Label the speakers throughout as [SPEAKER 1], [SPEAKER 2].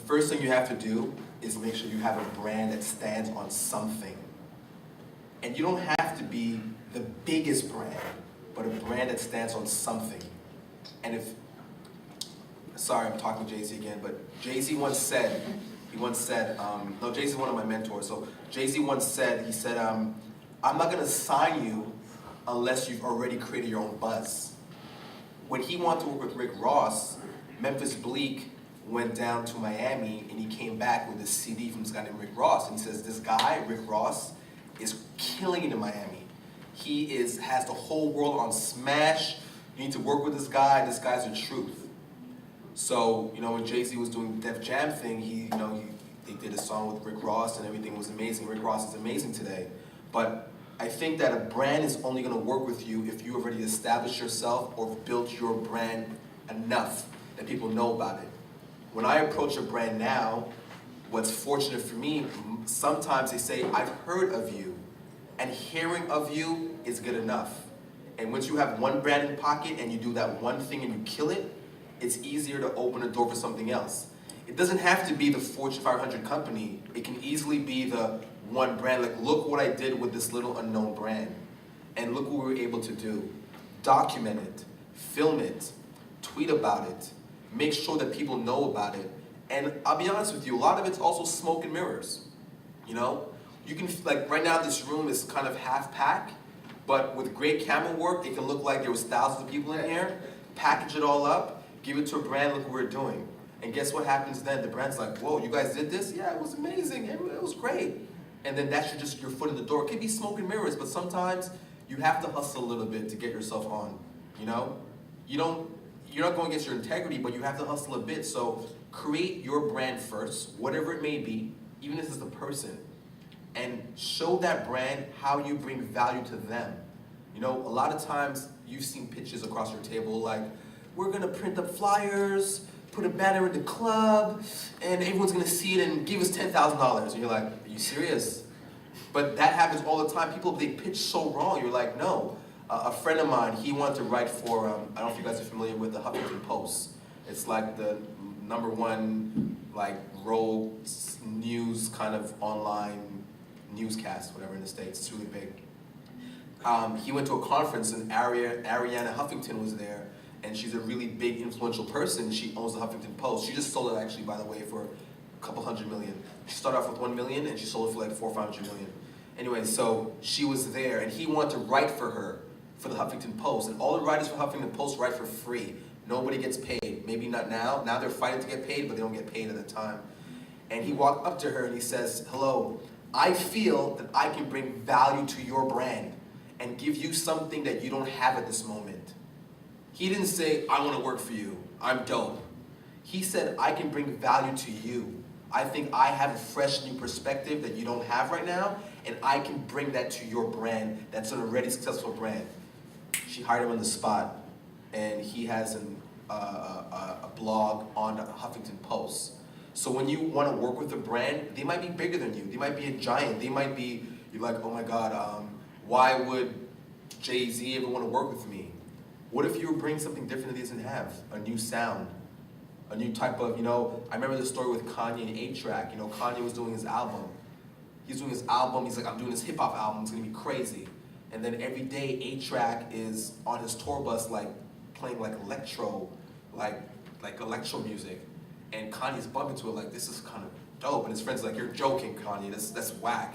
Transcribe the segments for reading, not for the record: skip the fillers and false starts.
[SPEAKER 1] first thing you have to do is make sure you have a brand that stands on something. And you don't have to be the biggest brand, but a brand that stands on something. And if, sorry, I'm talking to Jay-Z again, but Jay-Z once said, no, Jay-Z is one of my mentors, so Jay-Z once said, he said, I'm not gonna sign you unless you've already created your own buzz. When he wanted to work with Rick Ross, Memphis Bleak went down to Miami and he came back with a CD from this guy named Rick Ross, and he says, this guy, Rick Ross, is killing it in Miami. He has the whole world on smash. You need to work with this guy. This guy's the truth. So, when Jay-Z was doing the Def Jam thing, they did a song with Rick Ross and everything was amazing. Rick Ross is amazing today. But I think that a brand is only going to work with you if you already established yourself or built your brand enough that people know about it. When I approach a brand now, what's fortunate for me, sometimes they say, I've heard of you, and hearing of you is good enough. And once you have one brand in pocket and you do that one thing and you kill it, it's easier to open a door for something else. It doesn't have to be the Fortune 500 company. It can easily be the one brand. Like, look what I did with this little unknown brand. And look what we were able to do. Document it, film it, tweet about it, make sure that people know about it. And I'll be honest with you, a lot of it's also smoke and mirrors. You can, like right now this room is kind of half packed, but with great camera work, it can look like there was thousands of people in here. Package it all up, give it to a brand, look what we're doing. And guess what happens then? The brand's like, whoa, you guys did this? Yeah, it was amazing, it was great. And then that's just your foot in the door. It could be smoke and mirrors, but sometimes you have to hustle a little bit to get yourself on, You're not going against your integrity, but you have to hustle a bit. So create your brand first, whatever it may be, even if it's the person, and show that brand how you bring value to them. A lot of times you've seen pitches across your table like, we're gonna print up flyers, put a banner in the club, and everyone's gonna see it and give us $10,000. And you're like, are you serious? But that happens all the time. People, they pitch so wrong. You're like, no. A friend of mine, he wanted to write for, I don't know if you guys are familiar with the Huffington Post. It's like the #1 rogue news kind of online newscast, whatever, in the States. It's really big. He went to a conference and Ariana Huffington was there, and she's a really big influential person. She owns the Huffington Post. She just sold it actually, by the way, for a couple $100 million. She started off with $1 million and she sold it for like $400 or $500 million. Anyway, so she was there and he wanted to write for her for the Huffington Post. And all the writers for Huffington Post write for free. Nobody gets paid. Maybe not now. Now they're fighting to get paid, but they don't get paid at the time. And he walked up to her and he says, hello, I feel that I can bring value to your brand and give you something that you don't have at this moment. He didn't say, I want to work for you, I'm dope. He said, I can bring value to you. I think I have a fresh new perspective that you don't have right now, and I can bring that to your brand that's an already successful brand. She hired him on the spot, and he has a blog on the Huffington Post. So when you want to work with a brand, they might be bigger than you. They might be a giant. They might be, you're like, oh my God, why would Jay-Z ever want to work with me? What if you were bringing something different that he doesn't have? A new sound, a new type of, I remember the story with Kanye and A-Track. Kanye was doing his album. He's doing his album, he's like, I'm doing this hip hop album, it's gonna be crazy. And then every day A-Track is on his tour bus playing electro, like electro music. And Kanye's bumping to it like, this is kind of dope. And his friend's like, you're joking, Kanye, that's whack.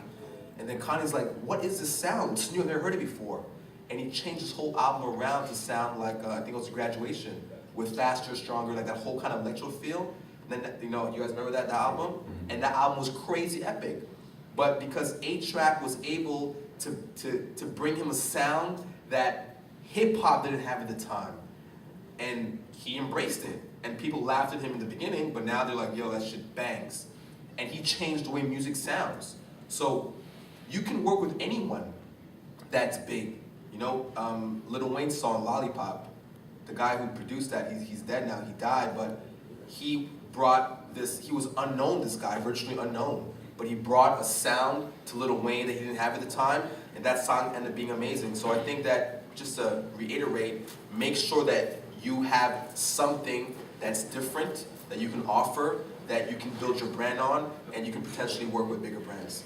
[SPEAKER 1] And then Kanye's like, what is this sound? It's new, I've never heard it before. And he changed his whole album around to sound like, I think it was Graduation, with faster, stronger, like that whole kind of electro feel. And then, you guys remember that album? And that album was crazy epic. But because A-Track was able to bring him a sound that hip-hop didn't have at the time. And he embraced it. And people laughed at him in the beginning, but now they're like, yo, that shit bangs. And he changed the way music sounds. So you can work with anyone that's big. Lil Wayne's song, Lollipop, the guy who produced that, he's dead now, he died, but he brought this, he was unknown, this guy, virtually unknown, but he brought a sound to Lil Wayne that he didn't have at the time, and that song ended up being amazing. So I think that, just to reiterate, make sure that you have something that's different that you can offer, that you can build your brand on, and you can potentially work with bigger brands.